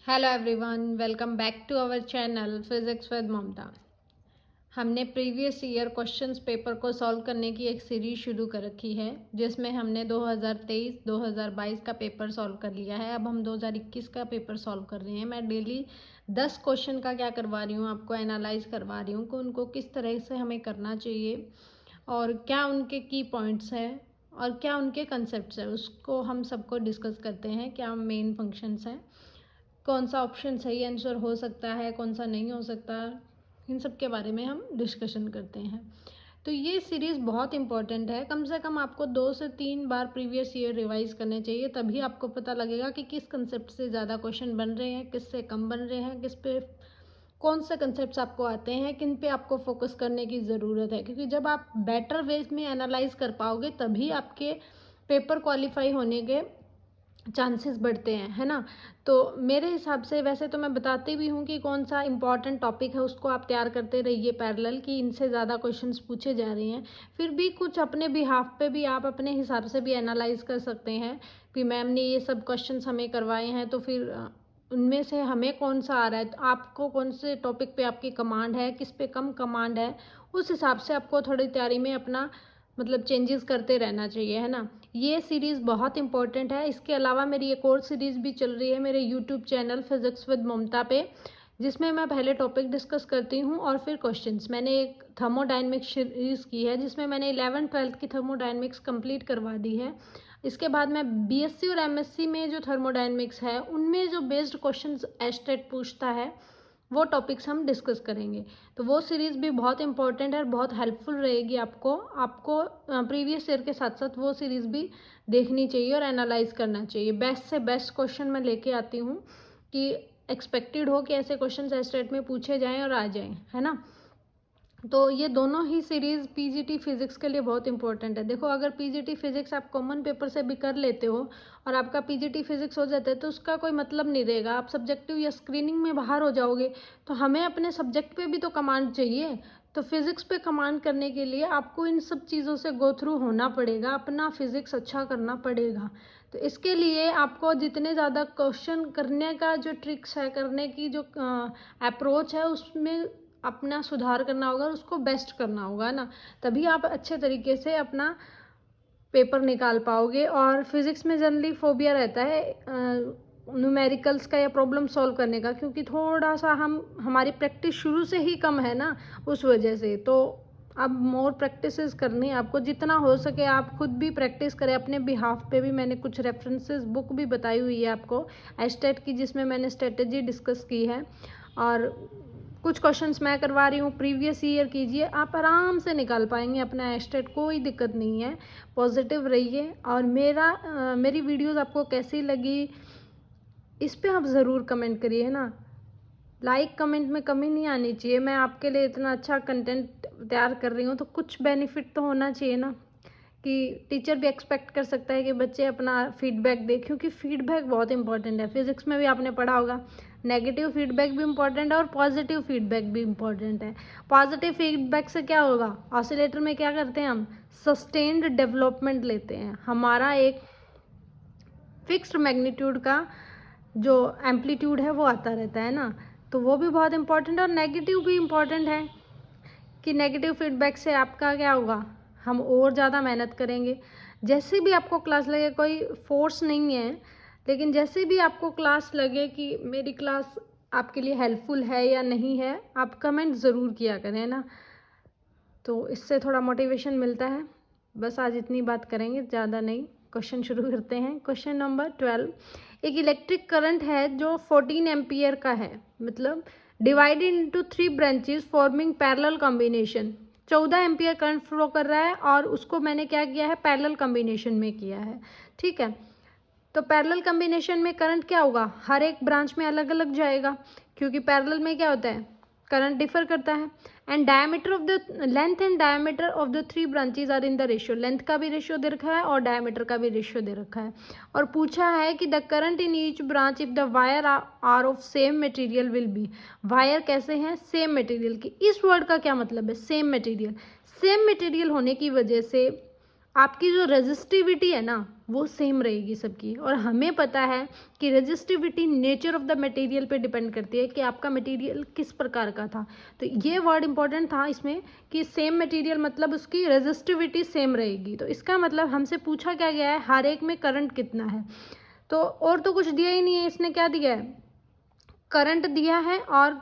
Hello everyone, welcome back to our channel physics with Mamta. हमने previous year questions paper को solve करने की एक सीरीज शुरू कर रखी है, जिसमें हमने 2023-2022 का पेपर सॉल्व कर लिया है। अब हम 2021 का पेपर सॉल्व कर रहे हैं। मैं डेली 10 क्वेश्चन का क्या करवा रही हूँ, आपको एनालाइज करवा रही हूँ कि उनको किस तरह से हमें करना चाहिए और क्या उनके की पॉइंट्स हैं और क्या उनके कंसेप्ट्स हैं, उसको हम सबको डिस्कस करते हैं। क्या मेन फंक्शंस हैं, कौन सा ऑप्शन सही आंसर हो सकता है, कौन सा नहीं हो सकता, इन सब के बारे में हम डिस्कशन करते हैं। तो ये सीरीज़ बहुत इंपॉर्टेंट है। कम से कम आपको 2 से 3 बार प्रीवियस ईयर रिवाइज करने चाहिए, तभी आपको पता लगेगा कि किस कंसेप्ट से ज़्यादा क्वेश्चन बन रहे हैं, किस से कम बन रहे हैं, किस पे कौन से कंसेप्ट्स आपको आते हैं, किन पे आपको फोकस करने की ज़रूरत है। क्योंकि जब आप बेटर वे में एनालाइज कर पाओगे तभी आपके पेपर क्वालिफाई होने के चांसेस बढ़ते हैं, है ना। तो मेरे हिसाब से वैसे तो मैं बताती भी हूँ कि कौन सा इंपॉर्टेंट टॉपिक है, उसको आप तैयार करते रहिए पैरेलल, कि इनसे ज़्यादा क्वेश्चंस पूछे जा रहे हैं। फिर भी कुछ अपने बिहाफ पे भी आप अपने हिसाब से भी एनालाइज कर सकते हैं कि मैम ने ये सब क्वेश्चंस हमें करवाए हैं, तो फिर उनमें से हमें कौन सा आ रहा है, तो आपको कौन से टॉपिक पे आपकी कमांड है, किस पे कम कमांड है, उस हिसाब से आपको थोड़ी तैयारी में अपना मतलब चेंजेस करते रहना चाहिए, है ना। ये सीरीज़ बहुत इंपॉर्टेंट है। इसके अलावा मेरी एक और सीरीज़ भी चल रही है मेरे यूट्यूब चैनल फिजिक्स विद ममता पे, जिसमें मैं पहले टॉपिक डिस्कस करती हूँ और फिर क्वेश्चंस। मैंने एक थर्मोडायनेमिक्स सीरीज़ की है, जिसमें मैंने 11th-12th की थर्मोडायनेमिक्स कंप्लीट करवा दी है। इसके बाद मैं बीएससी और एमएससी में जो थर्मोडायनेमिक्स है, उनमें जो बेस्ड क्वेश्चंस एस्टेट पूछता है, वो टॉपिक्स हम डिस्कस करेंगे। तो वो सीरीज़ भी बहुत इंपॉर्टेंट है और बहुत हेल्पफुल रहेगी आपको प्रीवियस ईयर के साथ साथ वो सीरीज़ भी देखनी चाहिए और एनालाइज करना चाहिए। बेस्ट से बेस्ट क्वेश्चन मैं लेके आती हूँ कि एक्सपेक्टेड हो कि ऐसे क्वेश्चन एस्टेट में पूछे जाएँ और आ जाएँ, है ना। तो ये दोनों ही सीरीज़ पीजीटी फिजिक्स के लिए बहुत इंपॉर्टेंट है। देखो, अगर पीजीटी फिजिक्स आप कॉमन पेपर से भी कर लेते हो और आपका पीजीटी फिजिक्स हो जाता है, तो उसका कोई मतलब नहीं रहेगा। आप सब्जेक्टिव या स्क्रीनिंग में बाहर हो जाओगे। तो हमें अपने सब्जेक्ट पे भी तो कमांड चाहिए। तो फिजिक्स पे कमांड करने के लिए आपको इन सब चीज़ों से गो थ्रू होना पड़ेगा, अपना फिजिक्स अच्छा करना पड़ेगा। तो इसके लिए आपको जितने ज़्यादा क्वेश्चन करने का जो ट्रिक्स है, करने की जो अप्रोच है, उसमें अपना सुधार करना होगा और उसको बेस्ट करना होगा ना। तभी आप अच्छे तरीके से अपना पेपर निकाल पाओगे। और फिज़िक्स में जनरली फोबिया रहता है न्यूमेरिकल्स का या प्रॉब्लम सॉल्व करने का, क्योंकि थोड़ा सा हमारी प्रैक्टिस शुरू से ही कम है ना, उस वजह से। तो अब मोर प्रैक्टिसेस करनी है आपको, जितना हो सके आप खुद भी प्रैक्टिस करें अपने बिहाफ पे भी। मैंने कुछ रेफरेंसेस बुक भी बताई हुई है आपको एस्टेट की, जिसमें मैंने स्ट्रेटजी डिस्कस की है। और कुछ क्वेश्चंस मैं करवा रही हूँ, प्रीवियस ईयर कीजिए, आप आराम से निकाल पाएंगे अपना एस्टेट, कोई दिक्कत नहीं है। पॉजिटिव रहिए। और मेरी वीडियोस आपको कैसी लगी, इस पे आप ज़रूर कमेंट करिए ना। लाइक कमेंट में कमी नहीं आनी चाहिए। मैं आपके लिए इतना अच्छा कंटेंट तैयार कर रही हूँ, तो कुछ बेनिफिट तो होना चाहिए ना, कि टीचर भी एक्सपेक्ट कर सकता है कि बच्चे अपना फीडबैक दें, क्योंकि फीडबैक बहुत इंपॉर्टेंट है। फिजिक्स में भी आपने पढ़ा होगा, नेगेटिव फीडबैक भी इंपॉर्टेंट है और पॉजिटिव फीडबैक भी इंपॉर्टेंट है। पॉजिटिव फीडबैक से क्या होगा, ऑसिलेटर में क्या करते हैं हम, सस्टेन्ड डेवलपमेंट लेते हैं। हमारा एक फिक्स्ड मैग्नीट्यूड का जो एम्पलीट्यूड है वो आता रहता है ना, तो वो भी बहुत इंपॉर्टेंट है। और नेगेटिव भी इंपॉर्टेंट है कि नेगेटिव फीडबैक से आपका क्या होगा, हम और ज़्यादा मेहनत करेंगे। जैसे भी आपको क्लास लगे, कोई फोर्स नहीं है, लेकिन जैसे भी आपको क्लास लगे कि मेरी क्लास आपके लिए हेल्पफुल है या नहीं है, आप कमेंट ज़रूर किया करें ना, तो इससे थोड़ा मोटिवेशन मिलता है। बस आज इतनी बात करेंगे, ज़्यादा नहीं। क्वेश्चन शुरू करते हैं। क्वेश्चन नंबर 12, एक इलेक्ट्रिक करंट है जो 14 एम्पियर का है, मतलब divided into 3 branches forming parallel combination. 14 ampere current flow कर रहा है और उसको मैंने क्या किया है, पैरेलल कॉम्बिनेशन में किया है, ठीक है। तो पैरेलल कॉम्बिनेशन में करंट क्या होगा, हर एक ब्रांच में अलग अलग जाएगा, क्योंकि पैरेलल में क्या होता है, करंट डिफर करता है। And diameter of the length and diameter of the 3 branches are in the ratio. Length का भी रेशियो दे रखा है और डायमीटर का भी रेशियो दे रखा है। और पूछा है कि the current in each branch if the wire are of same material will be. Wire कैसे हैं, सेम मटेरियल की। इस वर्ड का क्या मतलब है, सेम मटेरियल। सेम मटेरियल होने की वजह से आपकी जो रेजिस्टिविटी है ना, वो सेम रहेगी सबकी। और हमें पता है कि resistivity nature of the material पे डिपेंड करती है कि आपका मटेरियल किस प्रकार का था। तो ये वर्ड इंपॉर्टेंट था इसमें कि सेम मटेरियल मतलब उसकी रेजिस्टिविटी सेम रहेगी। तो इसका मतलब हमसे पूछा क्या गया है, हर एक में करंट कितना है। तो और तो कुछ दिया ही नहीं है, इसने क्या दिया है, करंट दिया है और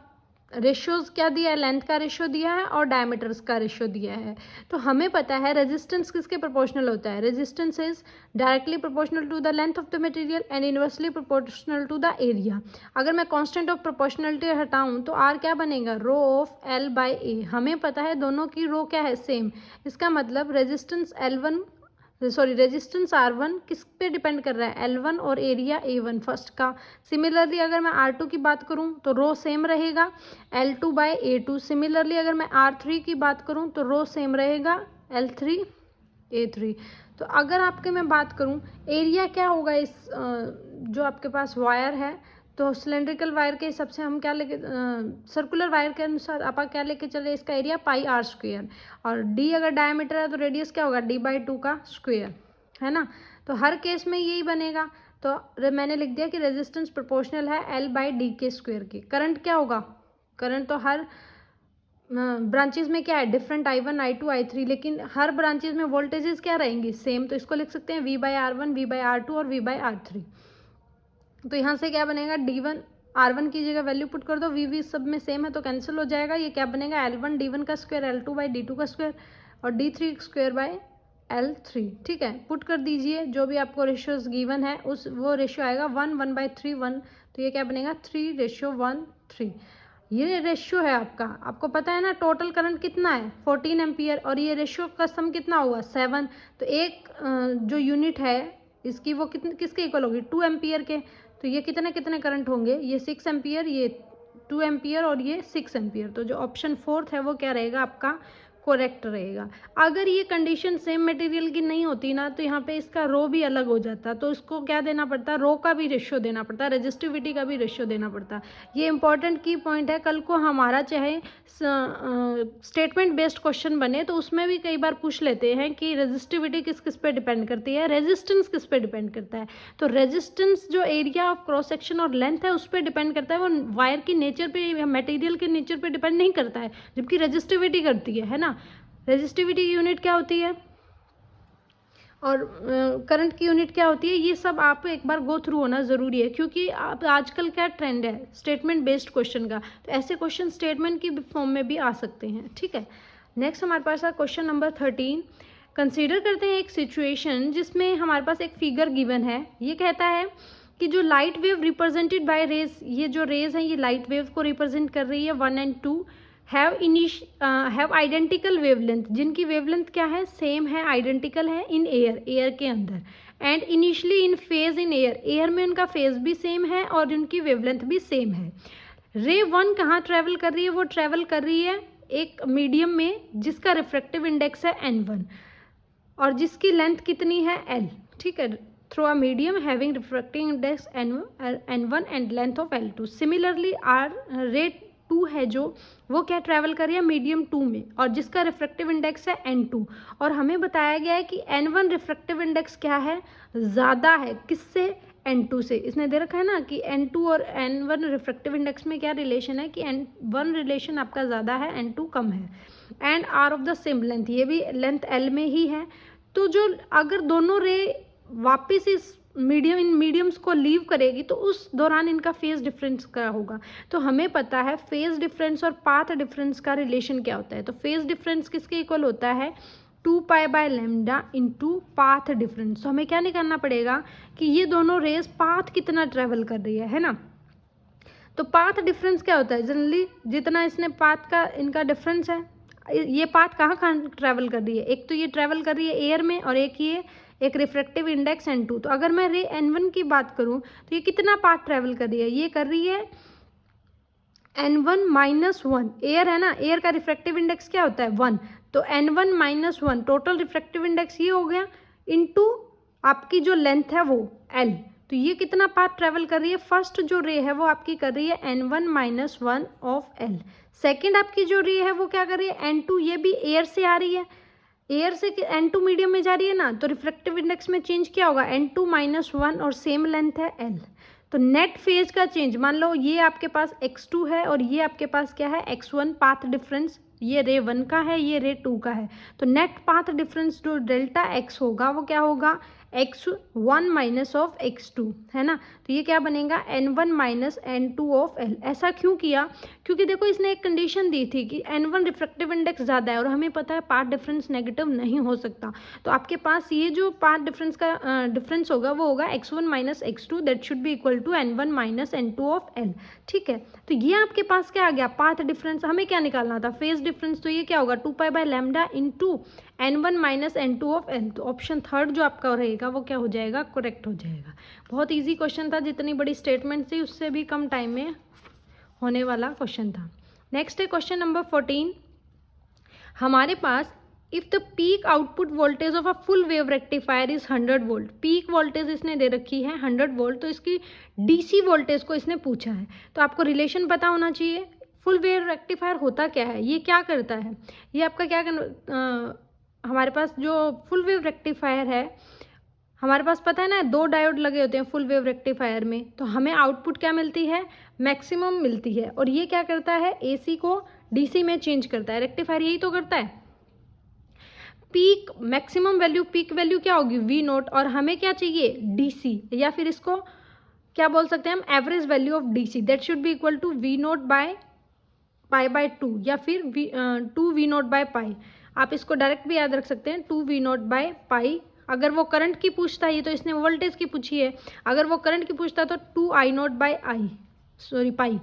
रेशियोज क्या दिया है, लेंथ का रेशियो दिया है और डायमीटर्स का रेशियो दिया है। तो हमें पता है रेजिस्टेंस किसके प्रोपोर्शनल होता है, resistance is directly proportional to the length of the material and inversely proportional to the area. अगर मैं कांस्टेंट ऑफ प्रोपोर्शनलिटी हटाऊं तो आर क्या बनेगा, रो ऑफ एल बाई ए। हमें पता है दोनों की रो क्या है, सेम। इसका मतलब रेजिस्टेंस R1 किस पे डिपेंड कर रहा है, L1 और एरिया A1 फर्स्ट का। सिमिलरली अगर मैं R2 की बात करूं तो रो सेम रहेगा L2 बाय A2। सिमिलरली अगर मैं R3 की बात करूं तो रो सेम रहेगा L3 A3। तो अगर आपके मैं बात करूं एरिया क्या होगा इस जो आपके पास वायर है, तो सिलेंड्रिकल वायर के हिसाब से हम क्या लेके, सर्कुलर वायर के अनुसार आप क्या लेके चले, इसका एरिया पाई आर स्क्वेयर। और डी अगर डायमीटर है तो रेडियस क्या होगा, d/2 का स्क्वेयर, है ना। तो हर केस में यही बनेगा। तो मैंने लिख दिया कि रेजिस्टेंस प्रोपोर्शनल है L/d के स्क्वेयर की। करंट क्या होगा, करंट तो हर ब्रांचेज में क्या है, डिफरेंट I1 I2 I3, लेकिन हर ब्रांचेज में वोल्टेजेस क्या रहेंगी, सेम। तो इसको लिख सकते हैं V/R1 V/R2 और V/R3। तो यहाँ से क्या बनेगा, D1 R1 की जगह वैल्यू पुट कर दो, V सब में सेम है तो कैंसिल हो जाएगा। ये क्या बनेगा, L1 D1 का स्क्वायर L2/D2 का स्क्वायर और D3 स्क्वायर बाय L3। ठीक है, पुट कर दीजिए जो भी आपको रेशियोज गिवन है उस वो रेशियो आएगा 1/3 1। तो ये क्या बनेगा 3:1:3। ये रेशियो है आपका। आपको पता है ना टोटल करंट कितना है 14 एम्पियर और ये रेशियो का सम कितना हुआ 7। तो एक जो यूनिट है इसकी वो किसके इक्वल होगी 2 एम्पियर के। तो ये कितने कितने करंट होंगे, ये 6 एम्पियर, ये 2 एम्पियर और ये 6 एम्पियर। तो जो ऑप्शन 4 है वो क्या रहेगा आपका, करेक्ट रहेगा। अगर ये कंडीशन सेम मटेरियल की नहीं होती ना तो यहाँ पे इसका रो भी अलग हो जाता, तो इसको क्या देना पड़ता, रो का भी रेशियो देना पड़ता, रेजिस्टिविटी का भी रेशियो देना पड़ता। ये इंपॉर्टेंट की पॉइंट है, कल को हमारा चाहे स्टेटमेंट बेस्ड क्वेश्चन बने तो उसमें भी कई बार पूछ लेते हैं कि रेजिस्टिविटी किस किस पे डिपेंड करती है, रेजिस्टेंस किस पे डिपेंड करता है। तो रेजिस्टेंस जो एरिया ऑफ क्रॉस सेक्शन और लेंथ है उस पर डिपेंड करता है, वो वायर की नेचर पे या मटेरियल के नेचर पे डिपेंड नहीं करता है, जबकि रेजिस्टिविटी करती है ना। रेजिस्टिविटी की यूनिट क्या होती है और करंट की यूनिट क्या होती है, ये सब आप एक बार गो थ्रू होना ज़रूरी है, क्योंकि आप आजकल क्या ट्रेंड है स्टेटमेंट बेस्ड क्वेश्चन का, तो ऐसे क्वेश्चन स्टेटमेंट की फॉर्म में भी आ सकते हैं। ठीक है, नेक्स्ट हमारे पास है क्वेश्चन नंबर 13। कंसीडर करते हैं एक सिचुएशन जिसमें हमारे पास एक फिगर गिवन है। ये कहता है कि जो light wave represented by rays, ये जो रेज हैं ये लाइट वेव को रिप्रेजेंट कर रही है 1 और 2, हैव आइडेंटिकल वेवलेंथ, जिनकी वेवलेंथ क्या है, सेम है, आइडेंटिकल है इन एयर के अंदर, and initially in phase in air में उनका फेज भी सेम है और उनकी वेवलेंथ भी सेम है। रे 1 कहाँ ट्रेवल कर रही है, वो ट्रेवल कर रही है एक मीडियम में जिसका रिफ्रैक्टिव इंडेक्स है N1 और जिसकी लेंथ कितनी है L। ठीक है, through a medium having refractive index N1 and length of L2। Similarly रे 2 है जो वो क्या ट्रैवल कर रही है मीडियम 2 में और जिसका रिफ्रैक्टिव इंडेक्स है N2। और हमें बताया गया है कि N1 रिफ्रैक्टिव इंडेक्स क्या है, ज़्यादा है, किससे, N2 से। इसने दे रखा है ना कि N2 और N1 रिफ्रैक्टिव इंडेक्स में क्या रिलेशन है कि N1 रिलेशन आपका ज़्यादा है, N2 कम है, and are of the same length, ये भी लेंथ L में ही है। तो जो अगर दोनों रे वापस इस मीडियम्स को लीव करेगी तो उस दौरान इनका फेज डिफरेंस क्या होगा। तो हमें पता है फेज डिफरेंस और पाथ डिफरेंस का रिलेशन क्या होता है। तो फेज डिफरेंस किसके इक्वल होता है 2π/λ इंटू पाथ डिफरेंस। तो हमें क्या निकालना पड़ेगा कि ये दोनों रेस पाथ कितना ट्रेवल कर रही है ना। तो पाथ डिफरेंस क्या होता है, जनरली जितना इसने पाथ का इनका डिफरेंस है, ये पाथ कहाँ ट्रैवल कर रही है, एक तो ये ट्रैवल कर रही है एयर में और एक रिफ्रैक्टिव इंडेक्स N2। तो अगर मैं रे N1 की बात करूं तो ये कितना पाथ ट्रैवल कर रही है, ये कर रही है N1-1, एयर है ना, एयर का रिफ्रैक्टिव इंडेक्स क्या होता है 1, तो N1-1 टोटल रिफ्रैक्टिव इंडेक्स ये हो गया इनटू आपकी जो लेंथ है वो L। तो ये कितना पाथ ट्रैवल कर रही है, फर्स्ट जो रे है वो आपकी कर रही है N1-1 ऑफ L। सेकेंड आपकी जो रे है वो क्या कर रही है N2, ये भी एयर से आ रही है एयर से N2 मीडियम में जा रही है ना, तो रिफ्रैक्टिव इंडेक्स में चेंज क्या होगा, N2 - 1 और सेम लेंथ है L। तो नेट फेज का चेंज, मान लो ये आपके पास x2 है और ये आपके पास क्या है x1, पाथ डिफरेंस, ये रे 1 का है, ये रे 2 का है। तो नेट पाथ डिफरेंस जो डेल्टा x होगा वो क्या होगा, x1 माइनस ऑफ x2, है ना। तो ये क्या बनेगा, n1 minus n2 of l। ऐसा क्यों किया, क्योंकि देखो इसने एक कंडीशन दी थी कि n1 रिफ्रैक्टिव इंडेक्स ज़्यादा है और हमें पता है पाथ डिफरेंस नेगेटिव नहीं हो सकता। तो आपके पास ये जो पाथ डिफरेंस का डिफरेंस होगा वो होगा x1 minus x2, that should be equal to n1 minus n2 of l। ठीक है, तो ये आपके पास क्या आ गया, पाथ डिफरेंस। हमें क्या निकालना था, फेज डिफरेंस। तो ये क्या होगा, 2π/λ into n1 minus n2 of l। तो ऑप्शन थर्ड जो आपका रहेगा वो क्या हो जाएगा, करेक्ट हो जाएगा। बहुत इजी क्वेश्चन था, जितनी बड़ी स्टेटमेंट थी उससे भी कम टाइम में होने वाला क्वेश्चन था। नेक्स्ट है क्वेश्चन नंबर 14। हमारे पास if the peak output voltage of a full wave rectifier is 100 volt, peak voltage इसने दे रखी है 100 वोल्ट, तो इसकी डीसी वोल्टेज को इसने पूछा है। तो आपको रिलेशन पता होना चाहिए। फुल वेव रेक्टिफायर होता क्या है, ये क्या करता है, ये आपका क्या हमारे पास जो फुल वेव रेक्टिफायर है, हमारे पास पता है ना 2 डायोड लगे होते हैं फुल वेव रेक्टिफायर में। तो हमें आउटपुट क्या मिलती है, मैक्सिमम मिलती है। और ये क्या करता है, एसी को डीसी में चेंज करता है। रेक्टिफायर यही तो करता है। Peak maximum value, peak value क्या होगी, वी नोट, और हमें क्या चाहिए, डीसी, या फिर इसको क्या बोल सकते हैं हम, average value of DC, that should be equal to V naught by π/2, या फिर 2 V नोट बाय पाई। आप इसको डायरेक्ट भी याद रख सकते हैं, 2 V नोट बाय पाई। अगर वो करंट की पूछता है, ये तो इसने वोल्टेज की पूछी है, अगर वो करंट की पूछता है तो 2I नोट बाय पाई।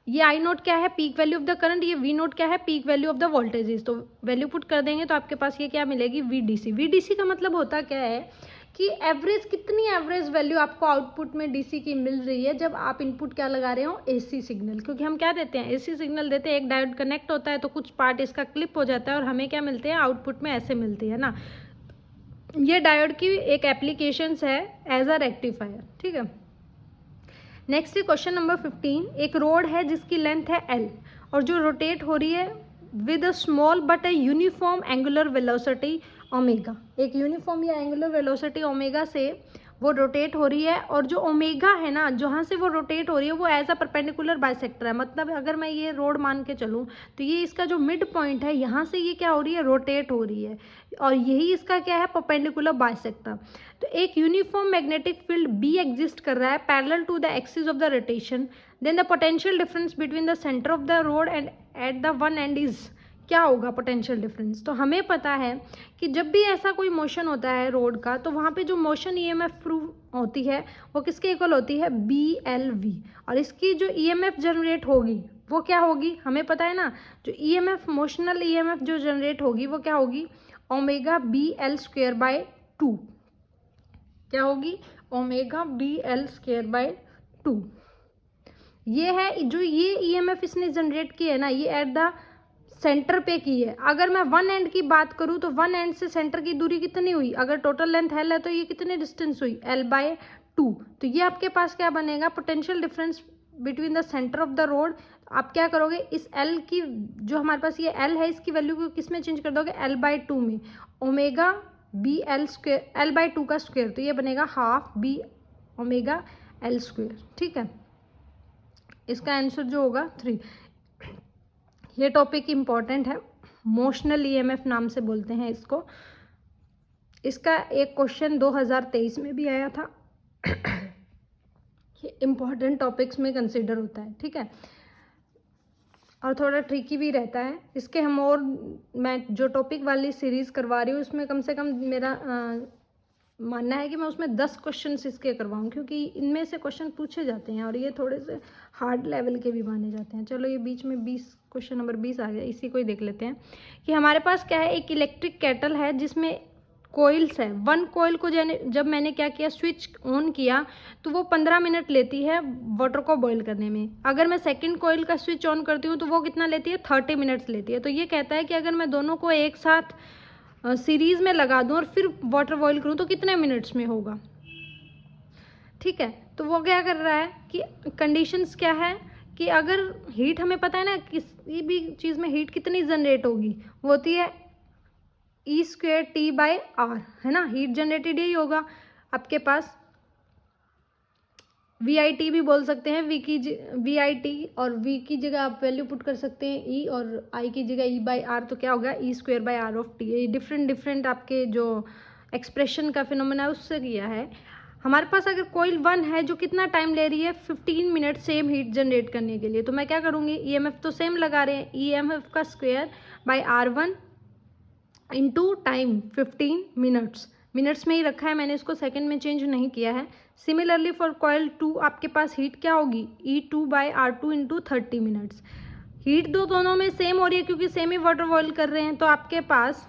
ये I नोट क्या है, peak value of the current, ये V नोट क्या है, peak value of the voltages. तो वैल्यू पुट कर देंगे तो आपके पास ये क्या मिलेगी, VDC। VDC का मतलब होता क्या है कि एवरेज, कितनी एवरेज वैल्यू आपको आउटपुट में डीसी की मिल रही है जब आप इनपुट क्या लगा रहे हो, एसी सिग्नल। क्योंकि हम क्या देते हैं, एसी सिग्नल देते हैं, एक डायोड कनेक्ट होता है तो कुछ पार्ट इसका क्लिप हो जाता है और हमें क्या मिलते हैं, आउटपुट में ऐसे मिलती है ना। ये डायोड की एक एप्लीकेशंस है एज अ रेक्टिफायर। ठीक है, नेक्स्ट है क्वेश्चन नंबर 15। एक रोड है जिसकी लेंथ है L और जो रोटेट हो रही है with a small but a uniform angular velocity omega. एक यूनिफॉर्म या एंगुलर वेलोसिटी ओमेगा से वो रोटेट हो रही है, और जो ओमेगा है ना, जहाँ से वो रोटेट हो रही है वो एज अ परपेंडिकुलर बाइसेक्टर है। मतलब अगर मैं ये रोड मान के चलूँ तो ये इसका जो मिड पॉइंट है, यहाँ से ये क्या हो रही है, रोटेट हो रही है, और यही इसका क्या है, परपेंडिकुलर बाइसेक्टर। तो एक uniform magnetic field B exist कर रहा है parallel to the axis of the rotation, then the potential difference between the centre of the rod and at the one end is, क्या होगा पोटेंशियल डिफरेंस। तो हमें पता है कि जब भी ऐसा कोई मोशन होता है रोड का, तो वहाँ पे जो मोशन ईएमएफ प्रूव होती है वो किसके इक्वल होती है, BLV। और इसकी जो ईएमएफ जनरेट होगी वो क्या होगी, हमें पता है ना, जो ईएमएफ, मोशनल ईएमएफ जो जनरेट होगी वो क्या होगी, ओमेगा BL²/2। क्या होगी, ओमेगा BL²/2। ये है जो ये ईएमएफ इसने जनरेट की है ना, ये एट द सेंटर पे की है। अगर मैं वन एंड की बात करूँ तो वन एंड से सेंटर की दूरी कितनी हुई, अगर टोटल लेंथ L है तो ये कितनी डिस्टेंस हुई, L/2। तो ये आपके पास क्या बनेगा, potential difference between the centre of the road. आप क्या करोगे, इस L की, जो हमारे पास ये L है, इसकी वैल्यू को किस में चेंज कर दोगे, L/2 में, ओमेगा BL² L/2 का स्क्वायर, तो ये बनेगा हाफ B ओमेगा L²। ठीक है, इसका आंसर जो होगा 3। ये टॉपिक इम्पॉर्टेंट है, मोशनल ईएमएफ नाम से बोलते हैं इसको। इसका एक क्वेश्चन 2023 में भी आया था। ये इम्पॉर्टेंट टॉपिक्स में कंसिडर होता है। ठीक है, और थोड़ा ट्रिकी भी रहता है इसके। हम और मैं जो टॉपिक वाली सीरीज़ करवा रही हूँ उसमें कम से कम मेरा मानना है कि मैं उसमें 10 क्वेश्चन इसके करवाऊँ, क्योंकि इनमें से क्वेश्चन पूछे जाते हैं और ये थोड़े से हार्ड लेवल के भी माने जाते हैं। चलो, ये बीच में 20 क्वेश्चन नंबर 20 आ गया, इसी को ही देख लेते हैं कि हमारे पास क्या है। एक इलेक्ट्रिक केटल है जिसमें कोइल्स है। वन कोयल को जब मैंने क्या किया, स्विच ऑन किया, तो वो 15 मिनट लेती है वाटर को बॉईल करने में। अगर मैं सेकंड कोयल का स्विच ऑन करती हूँ तो वो कितना लेती है, 30 मिनट्स लेती है। तो ये कहता है कि अगर मैं दोनों को एक साथ सीरीज़ में लगा दूं और फिर वाटर बॉईल करूं तो कितने मिनट्स में होगा। ठीक है, तो वो क्या कर रहा है कि कंडीशंस क्या है कि अगर हीट, हमें पता है ना किसी भी चीज़ में हीट कितनी जनरेट होगी, वो होती है ई स्क्वेयर टी बाय आर, है ना, हीट जनरेटेड यही होगा आपके पास। वी आई टी भी बोल सकते हैं, वी आई टी, और वी की जगह आप वैल्यू पुट कर सकते हैं ई, और आई की जगह ई बाई आर, तो क्या होगा E square by R of T. ये डिफरेंट आपके जो एक्सप्रेशन का फिनोमेना है उससे किया है। हमारे पास अगर कोइल 1 है जो कितना टाइम ले रही है 15 मिनट सेम हीट जनरेट करने के लिए, तो मैं क्या करूँगी, ई एम एफ तो सेम लगा रहे हैं, ई एम एफ का square by R1 into time 15 minutes में ही रखा है मैंने, इसको सेकंड में चेंज नहीं किया है। सिमिलरली फॉर कॉइल 2 आपके पास हीट क्या होगी, E2 bye R2 into 30 minutes. Heat दोनों में सेम हो रही है क्योंकि सेम ही वाटर बॉयल कर रहे हैं, तो आपके पास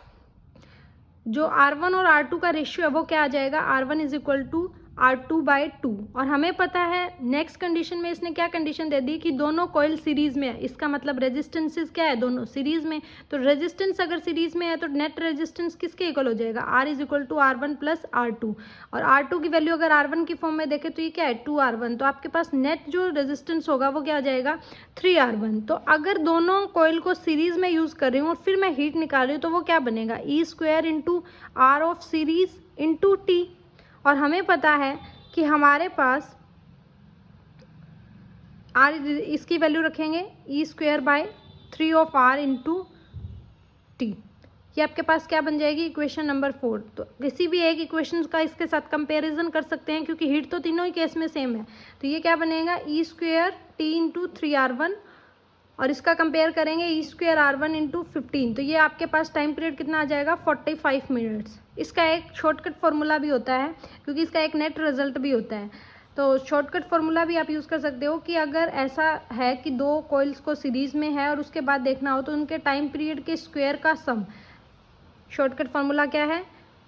जो R1 और R2 का रेशियो है वो क्या आ जाएगा, R1 is equal to R2 by 2। और हमें पता है नेक्स्ट कंडीशन में इसने क्या कंडीशन दे दी कि दोनों कॉइल सीरीज में है, इसका मतलब रेजिस्टेंसेस क्या है, दोनों सीरीज में। तो रेजिस्टेंस अगर सीरीज में है तो नेट रेजिस्टेंस किसके इक्वल हो जाएगा, R is equal to R1 plus R2। और R2 की वैल्यू अगर R1 की फॉर्म में देखें तो ये क्या है 2R1, तो आपके पास नेट जो रेजिस्टेंस होगा वो क्या हो जाएगा 3R1। तो अगर दोनों कॉइल को सीरीज में यूज़ कर रही हूँ और फिर मैं हीट निकाल रही हूँ तो वो क्या बनेगा, E square into R of series into T. और हमें पता है कि हमारे पास आर, इसकी वैल्यू रखेंगे E square by 3 of R into T. ये आपके पास क्या बन जाएगी, इक्वेशन नंबर 4। तो किसी भी एक इक्वेशन का इसके साथ कंपैरिजन कर सकते हैं क्योंकि हीट तो तीनों ही केस में सेम है। तो ये क्या बनेगा, E square T into 3R1, और इसका कंपेयर करेंगे ई स्क्वायर R1 इंटू 15, तो ये आपके पास टाइम पीरियड कितना आ जाएगा 45 मिनट्स। इसका एक शॉर्टकट फार्मूला भी होता है क्योंकि इसका एक नेट रिजल्ट भी होता है, तो शॉर्टकट फार्मूला भी आप यूज़ कर सकते हो कि अगर ऐसा है कि दो कॉइल्स को सीरीज़ में है और उसके बाद देखना हो तो उनके टाइम पीरियड के स्क्वायर का सम। शॉर्टकट फार्मूला क्या है,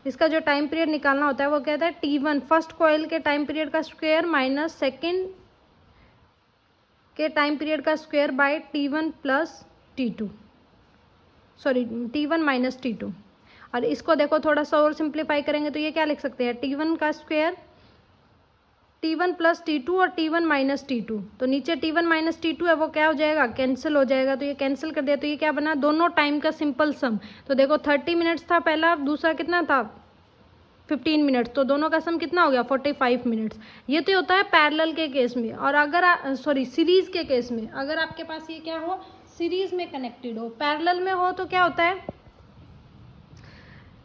इसका जो टाइम पीरियड निकालना होता है वो कहता है T1 फर्स्ट कॉइल के टाइम पीरियड का स्क्वायर माइनस सेकेंड के टाइम पीरियड का square by T1 plus T2, sorry T1 minus T2। और इसको देखो थोड़ा सा और सिंप्लीफाई करेंगे तो ये क्या लिख सकते हैं, T1 का स्क्वायर T1 प्लस T2 और T1 माइनस T2। तो नीचे T1 माइनस T2 है वो क्या हो जाएगा, कैंसिल हो जाएगा, तो ये कैंसिल कर दिया तो ये क्या बना, दोनों टाइम का सिंपल सम। तो देखो 30 मिनट्स था पहला, दूसरा कितना था 15 मिनट्स, तो दोनों का सम कितना हो गया 45 मिनट्स। ये तो होता है पैरेलल के केस में। और अगर सॉरी सीरीज के केस में, अगर आपके पास ये क्या हो सीरीज में कनेक्टेड हो, पैरेलल में हो तो क्या होता है,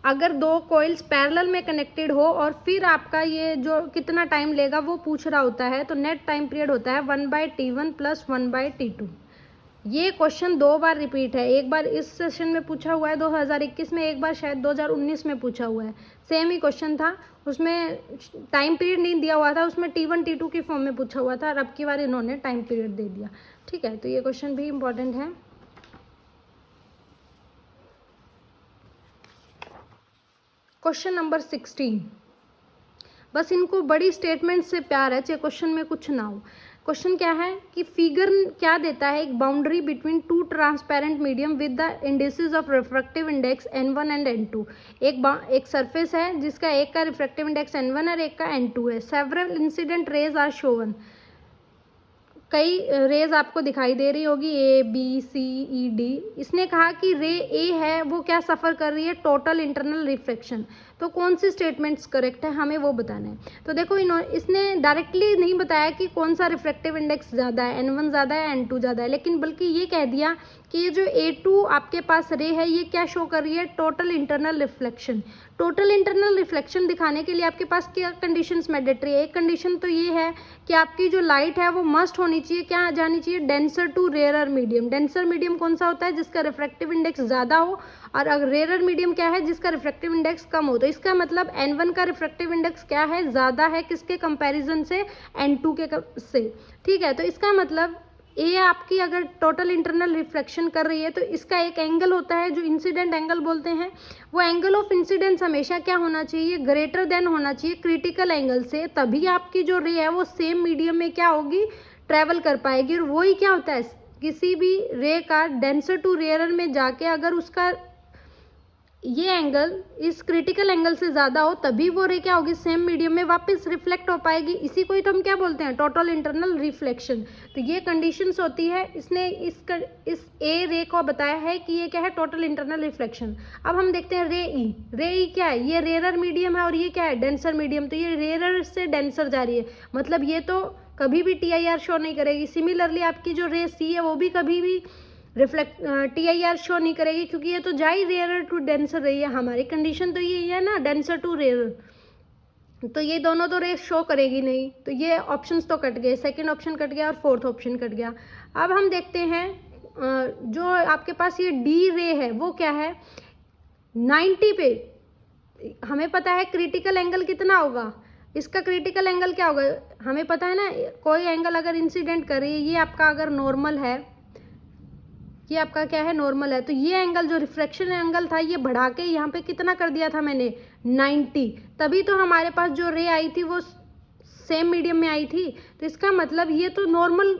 अगर दो कॉइल्स पैरेलल में कनेक्टेड हो और फिर आपका ये जो कितना टाइम लेगा वो पूछ रहा होता है, तो नेट टाइम पीरियड होता है 1/T1 प्लस 1/T2। ये क्वेश्चन 2 बार रिपीट है, एक बार इस सेशन में पूछा हुआ है 2021 में, एक बार शायद 2019 में पूछा हुआ है। सेम ही क्वेश्चन था, उसमें टाइम पीरियड नहीं दिया हुआ था, उसमें T1 T2 की फॉर्म में पूछा हुआ था, और अब की बार इन्होंने टाइम पीरियड दे दिया। ठीक है, तो ये क्वेश्चन भी इम्पॉर्टेंट है। क्वेश्चन नंबर 16, बस इनको बड़ी स्टेटमेंट से प्यार है, चाहे क्वेश्चन में कुछ ना हो। क्वेश्चन क्या है कि फिगर क्या देता है, एक boundary between two transparent medium with the indices of refractive index N1 and N2। एक सरफेस है जिसका एक का रिफ्रैक्टिव इंडेक्स N1 और एक का N2 है। Several incident rays are shown, कई रेज आपको दिखाई दे रही होगी A B C E D। इसने कहा कि रे ए है वो क्या सफ़र कर रही है, टोटल इंटरनल रिफ्लेक्शन। तो कौन सी स्टेटमेंट्स करेक्ट है हमें वो बताना है। तो देखो इसने डायरेक्टली नहीं बताया कि कौन सा रिफ्रैक्टिव इंडेक्स ज़्यादा है, N1 ज़्यादा है N2 ज़्यादा है, लेकिन बल्कि ये कह दिया कि ये जो A2 आपके पास रे है ये क्या शो कर रही है, total internal reflection. Total internal reflection दिखाने के लिए आपके पास क्या कंडीशंस मैंडेटरी है। एक कंडीशन तो ये है कि आपकी जो लाइट है वो मस्ट होनी चाहिए, क्या जानी चाहिए, denser to rare medium. Denser medium कौन सा होता है, जिसका रिफ्रैक्टिव इंडेक्स ज़्यादा हो, और अगर रेयर मीडियम क्या है, जिसका रिफ्रैक्टिव इंडेक्स कम हो। तो इसका मतलब N1 का रिफ्रैक्टिव इंडेक्स क्या है, ज़्यादा है किसके कंपैरिजन से, N2 के से। ठीक है, तो इसका मतलब ए आपकी अगर टोटल इंटरनल रिफ्लेक्शन कर रही है तो इसका एक एंगल होता है जो इंसिडेंट एंगल बोलते हैं, वो एंगल ऑफ इंसिडेंस हमेशा क्या होना चाहिए, ग्रेटर देन होना चाहिए क्रिटिकल एंगल से, तभी आपकी जो रे है वो सेम मीडियम में क्या होगी, ट्रैवल कर पाएगी। और वही क्या होता है, किसी भी रे का डेंसर टू रेयर में जाके अगर उसका ये एंगल इस क्रिटिकल एंगल से ज़्यादा हो तभी वो रे क्या होगी, सेम मीडियम में वापस रिफ्लेक्ट हो पाएगी। इसी को ही तो हम क्या बोलते हैं, टोटल इंटरनल रिफ्लेक्शन। तो ये कंडीशंस होती है, इसने इस ए रे को बताया है कि ये क्या है, टोटल इंटरनल रिफ्लेक्शन। अब हम देखते हैं रे ई क्या है, ये रेयर मीडियम है और ये क्या है, डेंसर मीडियम। तो ये रेयर से डेंसर जा रही है, मतलब ये तो कभी भी TIR शो नहीं करेगी। सिमिलरली आपकी जो रे सी है वो भी कभी भी रिफ्लेक्ट TIR शो नहीं करेगी, क्योंकि ये तो जा ही रेयर टू डेंसर रही है। हमारी कंडीशन तो यही है ना, डेंसर टू रेयर, तो ये दोनों तो रेस शो करेगी नहीं। तो ये ऑप्शंस तो कट गए, सेकंड ऑप्शन कट गया और फोर्थ ऑप्शन कट गया। अब हम देखते हैं जो आपके पास ये डी रे है वो क्या है, 90 पे। हमें पता है क्रिटिकल एंगल कितना होगा, इसका क्रिटिकल एंगल क्या होगा हमें पता है ना। कोई एंगल अगर इंसिडेंट कर रही है, ये आपका अगर नॉर्मल है, ये आपका क्या है, नॉर्मल है, तो ये एंगल जो रिफ्रैक्शन एंगल था ये बढ़ा के यहाँ पे कितना कर दिया था मैंने, 90। तभी तो हमारे पास जो रे आई थी वो सेम मीडियम में आई थी। तो इसका मतलब ये तो नॉर्मल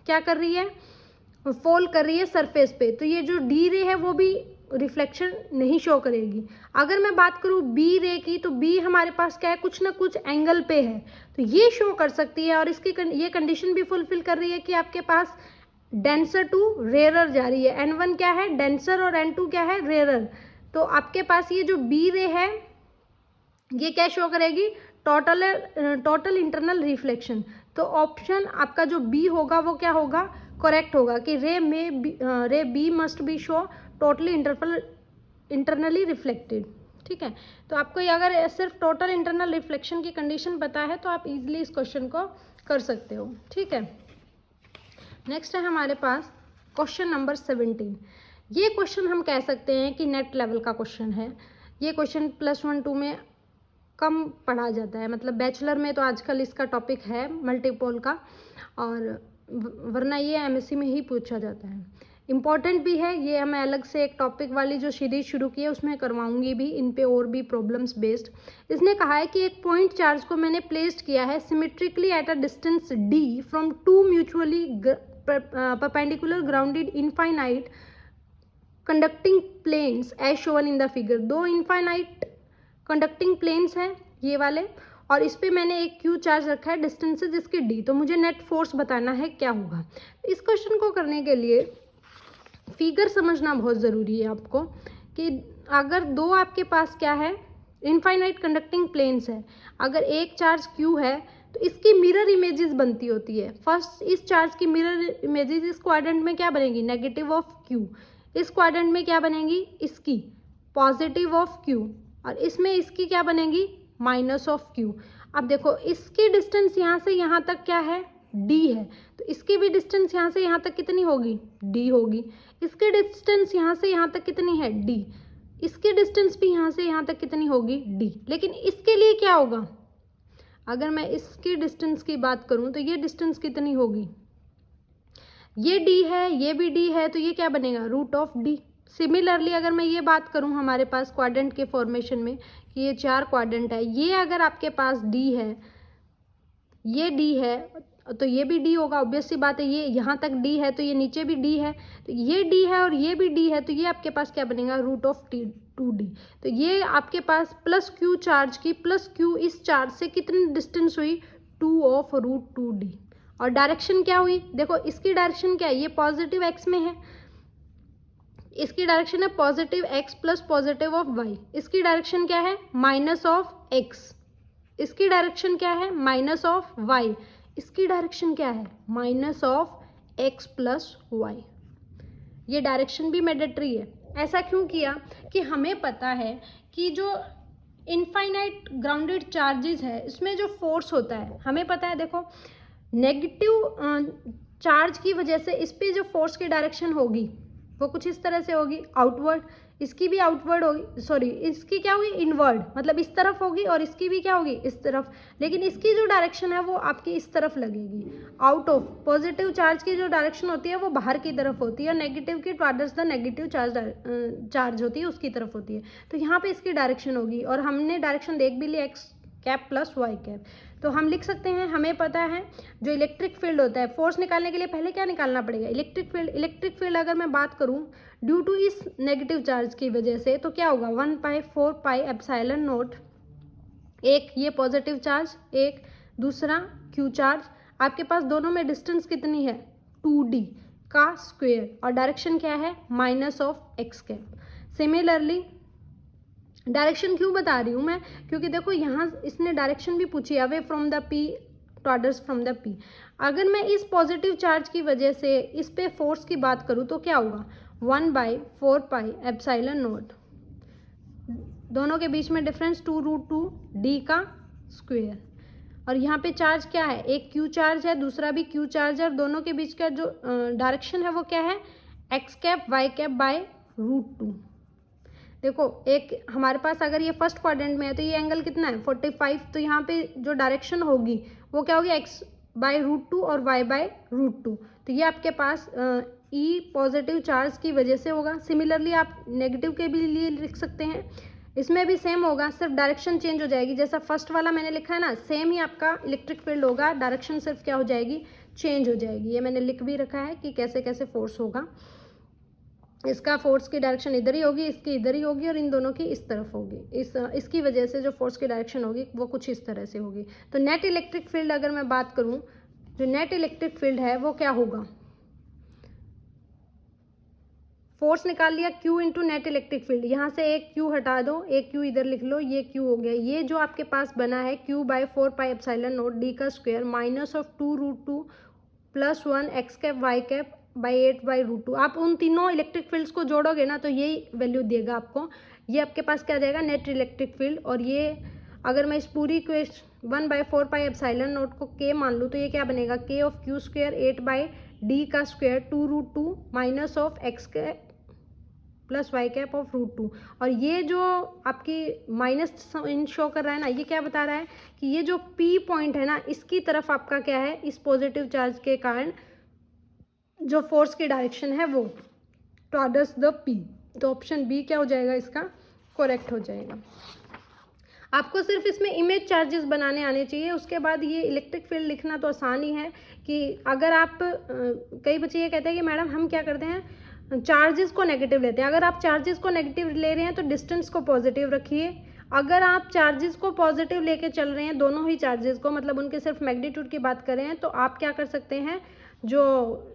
क्या कर रही है, फॉल कर रही है सरफेस पे। तो ये जो डी रे है वो भी रिफ्लेक्शन नहीं शो करेगी। अगर मैं बात करूँ बी रे की, तो बी हमारे पास क्या है, कुछ ना कुछ एंगल पे है, तो ये शो कर सकती है। और इसकी ये कंडीशन भी फुलफिल कर रही है कि आपके पास डेंसर टू रेयरर जा रही है। N1 क्या है, डेंसर, और N2 क्या है, रेयरर। तो आपके पास ये जो बी रे है ये क्या शो करेगी, टोटल इंटरनल रिफ्लेक्शन। तो ऑप्शन आपका जो बी होगा वो क्या होगा, करेक्ट होगा कि ray B must be show totally internally reflected. ठीक है, तो आपको ये अगर सिर्फ टोटल इंटरनल रिफ्लेक्शन की कंडीशन पता है तो आप इजीली इस क्वेश्चन को कर सकते हो। ठीक है, नेक्स्ट है हमारे पास क्वेश्चन नंबर 17। ये क्वेश्चन हम कह सकते हैं कि नेट लेवल का क्वेश्चन है। ये क्वेश्चन +1 2 में कम पढ़ा जाता है, मतलब बैचलर में तो आजकल इसका टॉपिक है मल्टीपोल का, और वरना ये MSc में ही पूछा जाता है। इम्पॉर्टेंट भी है ये, मैं अलग से एक टॉपिक वाली जो सीरीज शुरू की है उसमें करवाऊंगी भी इन पे और भी प्रॉब्लम्स बेस्ड। इसने कहा है कि एक पॉइंट चार्ज को मैंने प्लेस्ड किया है symmetrically at a distance d from 2 mutually perpendicular grounded infinite conducting planes as shown in the figure. 2 infinite conducting planes हैं ये वाले, और इस पे मैंने एक Q चार्ज रखा है डिस्टेंसेज इसके d। तो मुझे नेट फोर्स बताना है क्या होगा। इस क्वेश्चन को करने के लिए फिगर समझना बहुत ज़रूरी है आपको, कि अगर दो आपके पास क्या है, इनफाइनाइट कंडक्टिंग प्लेन्स है, अगर एक चार्ज Q है तो इसकी मिरर इमेजेस बनती होती है। फर्स्ट इस चार्ज की मिरर इमेजेस इस क्वाड्रेंट में क्या बनेगी, नेगेटिव ऑफ Q। इस क्वाड्रेंट में क्या बनेगी, इसकी पॉजिटिव ऑफ Q, और इसमें इसकी क्या बनेगी, माइनस ऑफ Q। अब देखो इसकी डिस्टेंस यहाँ से यहाँ तक क्या है, d है, तो इसकी भी डिस्टेंस यहाँ से यहाँ तक कितनी होगी, d होगी। इसकी डिस्टेंस यहाँ से यहाँ तक कितनी है, d। इसकी डिस्टेंस भी यहाँ से यहाँ तक कितनी होगी, d। लेकिन इसके लिए क्या होगा, अगर मैं इसकी डिस्टेंस की बात करूँ तो ये डिस्टेंस कितनी होगी, ये d है, ये भी d है, तो ये क्या बनेगा, √d। सिमिलरली अगर मैं ये बात करूँ हमारे पास क्वाड्रेंट के फॉर्मेशन में कि ये 4 क्वाड्रेंट है, ये अगर आपके पास d है, ये d है, तो ये भी d होगा, ऑब्वियस सी बात है। ये यहाँ तक d है तो ये नीचे भी d है, तो ये d है और ये भी d है, तो ये आपके पास क्या बनेगा, √2d। तो ये आपके पास प्लस Q चार्ज की प्लस Q इस चार्ज से कितनी डिस्टेंस हुई, 2/√2d। और डायरेक्शन क्या हुई, देखो इसकी डायरेक्शन क्या है, ये पॉजिटिव x में है, इसकी डायरेक्शन है positive x plus positive of y। इसकी डायरेक्शन क्या है, माइनस ऑफ x। इसकी डायरेक्शन क्या है, माइनस ऑफ y। इसकी डायरेक्शन क्या है, minus of x plus y। ये डायरेक्शन भी मैंडेटरी है। ऐसा क्यों किया कि हमें पता है कि जो इनफाइनाइट ग्राउंडेड चार्जेस है इसमें जो फोर्स होता है हमें पता है। देखो नेगेटिव चार्ज की वजह से इस पे जो फोर्स की डायरेक्शन होगी वो कुछ इस तरह से होगी, आउटवर्ड। इसकी भी आउटवर्ड होगी, सॉरी इसकी क्या होगी, इनवर्ड, मतलब इस तरफ होगी, और इसकी भी क्या होगी, इस तरफ। लेकिन इसकी जो डायरेक्शन है वो आपकी इस तरफ लगेगी, आउट ऑफ। पॉजिटिव चार्ज की जो डायरेक्शन होती है वो बाहर की तरफ होती है, और नेगेटिव की टुवर्ड्स द नेगेटिव चार्ज होती है उसकी तरफ होती है। तो यहाँ पे इसकी डायरेक्शन होगी, और हमने डायरेक्शन देख भी ली, X cap plus Y cap. तो हम लिख सकते हैं, हमें पता है जो इलेक्ट्रिक फील्ड होता है, फोर्स निकालने के लिए पहले क्या निकालना पड़ेगा, इलेक्ट्रिक फील्ड। इलेक्ट्रिक फील्ड अगर मैं बात करूं ड्यू टू इस नेगेटिव चार्ज की वजह से, तो क्या होगा 1/4πε0, एक ये पॉजिटिव चार्ज, एक दूसरा क्यू चार्ज। आपके पास दोनों में डिस्टेंस कितनी है 2d का स्क्वायर, और डायरेक्शन क्या है minus of x cap. Similarly direction क्यों बता रही हूँ मैं, क्योंकि देखो यहाँ इसने डायरेक्शन भी पूछी, away from the P towards from the P. अगर मैं इस पॉजिटिव चार्ज की वजह से इस पे फोर्स की बात करूँ तो क्या होगा 1/4πε0, दोनों के बीच में डिफरेंस 2√2d का स्क्वायर। और यहाँ पे चार्ज क्या है, एक क्यू चार्ज है, दूसरा भी क्यू चार्ज है, और दोनों के बीच का जो डायरेक्शन है वो क्या है एक्स कैप वाई कैप /√2। देखो एक हमारे पास अगर ये फर्स्ट क्वाड्रेंट में है तो ये एंगल कितना है 45, तो यहाँ पे जो डायरेक्शन होगी वो क्या होगी x/√2 और y/√2। तो ये आपके पास ई पॉजिटिव चार्ज की वजह से होगा। सिमिलरली आप नेगेटिव के भी लिए लिख सकते हैं, इसमें भी सेम होगा, सिर्फ डायरेक्शन चेंज हो जाएगी। जैसा फर्स्ट वाला मैंने लिखा है ना, सेम ही आपका इलेक्ट्रिक फील्ड होगा, डायरेक्शन सिर्फ क्या हो जाएगी चेंज हो जाएगी। ये मैंने लिख भी रखा है कि कैसे कैसे फोर्स होगा। इसका फोर्स की डायरेक्शन इधर ही होगी, इसकी इधर ही होगी, और इन दोनों की इस तरफ होगी। इसकी वजह से जो फोर्स की डायरेक्शन होगी वो कुछ इस तरह से होगी। तो नेट इलेक्ट्रिक फील्ड अगर मैं बात करूं, जो नेट इलेक्ट्रिक फील्ड है वो क्या होगा, फोर्स निकाल लिया Q into net electric field, यहाँ से एक Q हटा दो, एक Q इधर लिख लो, ये Q हो गया। ये जो आपके पास बना है Q/4πε0d का square minus of 2√2 + 1 x cap y cap /8/√2। आप उन तीनों इलेक्ट्रिक फील्ड्स को जोड़ोगे ना तो यही वैल्यू देगा आपको। ये आपके पास क्या जाएगा नेट इलेक्ट्रिक फील्ड। और ये अगर मैं इस पूरी इक्वेशन 1/4πε0 को K मान लूँ तो ये क्या बनेगा K of Q square 8/d का square 2√2 minus of x cap plus Y cap of √2। और ये जो आपकी माइनस इन शो कर रहा है ना, ये क्या बता रहा है कि ये जो P पॉइंट है ना, इसकी तरफ आपका क्या है, इस पॉजिटिव चार्ज के कारण जो फोर्स की डायरेक्शन है वो टुवर्ड्स द P। तो ऑप्शन बी क्या हो जाएगा, इसका करेक्ट हो जाएगा। आपको सिर्फ इसमें इमेज चार्जेस बनाने आने चाहिए, उसके बाद ये इलेक्ट्रिक फील्ड लिखना तो आसान ही है। कि अगर आप कई बच्चे ये कहते हैं कि मैडम हम क्या करते हैं चार्जेस को नेगेटिव लेते हैं। अगर आप चार्जेस को नेगेटिव ले रहे हैं तो डिस्टेंस को पॉजिटिव रखिए। अगर आप चार्जेस को पॉजिटिव लेके चल रहे हैं, दोनों ही चार्जेस को, मतलब उनके सिर्फ मैग्नीट्यूड की बात करें, तो आप क्या कर सकते हैं, जो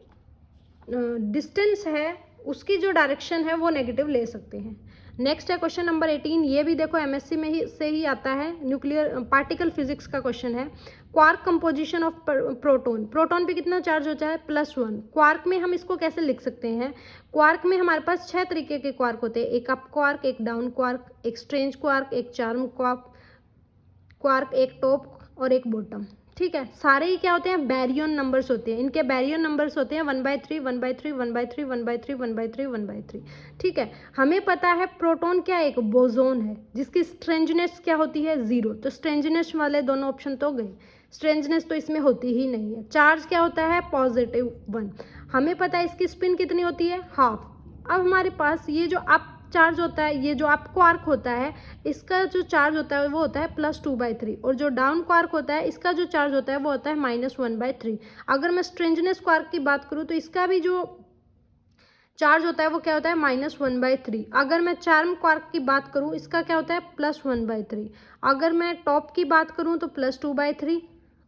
डिस्टेंस है उसकी जो डायरेक्शन है वो नेगेटिव ले सकते हैं। नेक्स्ट है क्वेश्चन नंबर 18। ये भी देखो एमएससी में ही से ही आता है, न्यूक्लियर पार्टिकल फिजिक्स का क्वेश्चन है। Quark composition of proton. Proton पे कितना चार्ज होता है +1। क्वार्क में हम इसको कैसे लिख सकते हैं, क्वार्क में हमारे पास 6 तरीके के क्वार्क होते हैं, एक अप क्वार्क, एक डाउन क्वार्क, एक स्ट्रेंज क्वार्क, एक चार्म क्वार्क, एक टॉप और एक बॉटम। ठीक है, सारे ही क्या होते हैं बैरियन नंबर्स होते हैं। इनके बैरियन नंबर्स होते हैं 1/3 1/3 1/3 1/3 1/3 1/3। ठीक है, हमें पता है प्रोटॉन क्या एक बोसोन है जिसकी स्ट्रेंजनेस क्या होती है 0। तो स्ट्रेंजनेस वाले दोनों ऑप्शन तो गए, स्ट्रेंजनेस तो इसमें होती ही नहीं है। चार्ज क्या होता है +1। हमें पता है इसकी स्पिन कितनी होती है हाफ। अब हमारे पास ये जो अप चार्ज होता है, ये जो अप क्वार्क होता है, इसका जो चार्ज होता है वो होता है +2/3, और जो डाउन क्वार्क होता है इसका जो चार्ज होता है वो होता है -1/3। अगर मैं स्ट्रेंजनेस क्वार्क की बात करूँ तो इसका भी जो चार्ज होता है वो क्या होता है -1/3। अगर मैं चार्म क्वार्क की बात करूँ इसका क्या होता है +1/3। अगर मैं टॉप की बात करूँ तो +2/3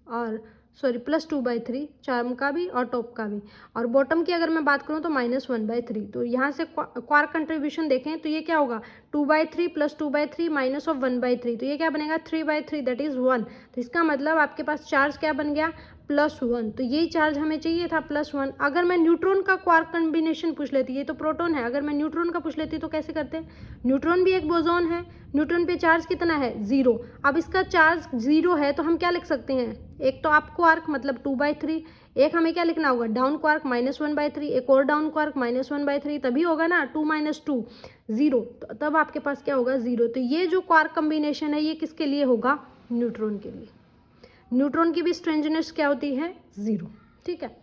और +2/3 चार्म का भी और टॉप का भी। और बॉटम की अगर मैं बात करूँ तो -1/3। तो यहाँ से क्वार्क कंट्रीब्यूशन देखें तो ये क्या होगा 2/3 + 2/3 माइनस ऑफ 1/3। तो ये क्या बनेगा 3/3 दैट इज़ 1। तो इसका मतलब आपके पास चार्ज क्या बन गया +1। तो यही चार्ज हमें चाहिए था +1। अगर मैं न्यूट्रॉन का क्वार्क कॉम्बिनेशन पूछ लेती, ये तो प्रोटॉन है, अगर मैं न्यूट्रॉन का पूछ लेती तो कैसे करते, न्यूट्रॉन भी एक बोसोन है, न्यूट्रॉन पे चार्ज कितना है 0। अब इसका चार्ज 0 है तो हम क्या लिख सकते हैं, एक तो अप क्वार्क मतलब 2/3, एक हमें क्या लिखना होगा डाउन क्वार्क -1/3, एक और डाउन क्वार्क -1/3, तभी होगा ना 2 - 2 0। तो तब आपके पास क्या होगा 0। तो ये जो क्वार्क कॉम्बिनेशन है ये किसके लिए होगा न्यूट्रॉन के लिए। न्यूट्रॉन की भी स्ट्रेंजनेस क्या होती है 0। ठीक है,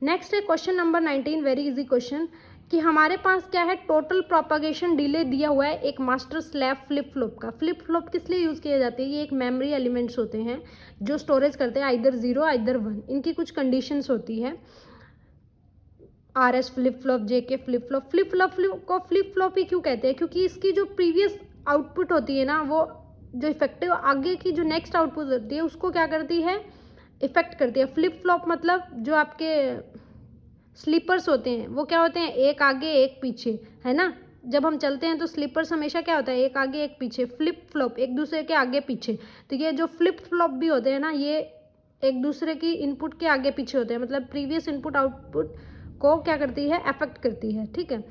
नेक्स्ट है question number 19, very easy question. कि हमारे पास क्या है, टोटल प्रोपागेशन डिले दिया हुआ है एक मास्टर स्लैब फ्लिप फ्लॉप का। फ्लिप फ्लॉप किस लिए यूज़ किए जाते हैं, ये एक मेमोरी एलिमेंट्स होते हैं जो स्टोरेज करते हैं आइदर 0 आइदर 1, इनकी कुछ कंडीशंस होती है। RS flip flop, JK flip flop, flip flop को फ्लिप फ्लॉप ही क्यों कहते हैं, क्योंकि इसकी जो प्रीवियस आउटपुट होती है ना, वो जो इफेक्टिव आगे की जो नेक्स्ट आउटपुट होती है उसको क्या करती है, इफेक्ट करती है। फ्लिप फ्लॉप मतलब जो आपके स्लीपर्स होते हैं वो क्या होते हैं, एक आगे एक पीछे, है ना। जब हम चलते हैं तो स्लीपर्स हमेशा क्या होता है, एक आगे एक पीछे। फ्लिप फ्लॉप एक दूसरे के आगे पीछे। तो ये जो फ्लिप फ्लॉप भी होते हैं ना, ये एक दूसरे की इनपुट के आगे पीछे होते हैं, मतलब प्रीवियस इनपुट आउटपुट को क्या करती है, अफेक्ट करती है, ठीक है।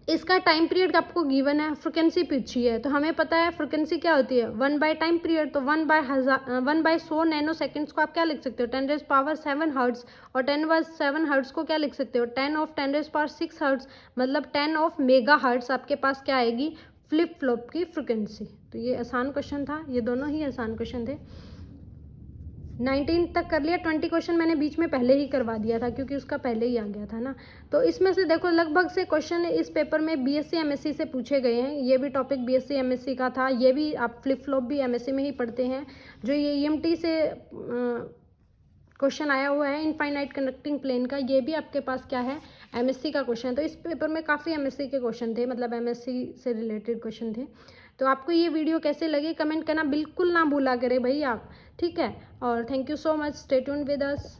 इसका टाइम पीरियड आपको गिवन है, फ्रिक्वेंसी पूछी है, तो हमें पता है फ्रिक्वेंसी क्या होती है, 1 बाय टाइम पीरियड। तो 1/100 नैनो सेकेंड्स को आप क्या लिख सकते हो, 10⁻7 हर्ट्ज। और 10⁻7 हर्ट्ज को क्या लिख सकते हो, 10⁻10⁻6 हर्ट्ज, मतलब 10 ऑफ मेगा हर्ट्ज आपके पास क्या आएगी, फ्लिप फ्लॉप की फ्रिक्वेंसी। तो ये आसान क्वेश्चन था, ये दोनों ही आसान क्वेश्चन थे। 19 तक कर लिया, 20 क्वेश्चन मैंने बीच में पहले ही करवा दिया था क्योंकि उसका पहले ही आ गया था ना। तो इसमें से देखो लगभग से क्वेश्चन इस पेपर में BSc MSc से पूछे गए हैं। ये भी टॉपिक BSc MSc का था, ये भी आप फ्लिप फ्लॉप भी MSc में ही पढ़ते हैं। जो ये EMT से क्वेश्चन आया हुआ है इनफाइनाइट कंडक्टिंग प्लेन का, ये भी आपके पास क्या है, MSc का क्वेश्चन है। तो इस पेपर में काफ़ी MSc के क्वेश्चन थे, मतलब MSc से रिलेटेड क्वेश्चन थे। तो आपको ये वीडियो कैसे लगी कमेंट करना बिल्कुल ना भूला करें भाई आप, ठीक है। और thank you so much, stay tuned with us.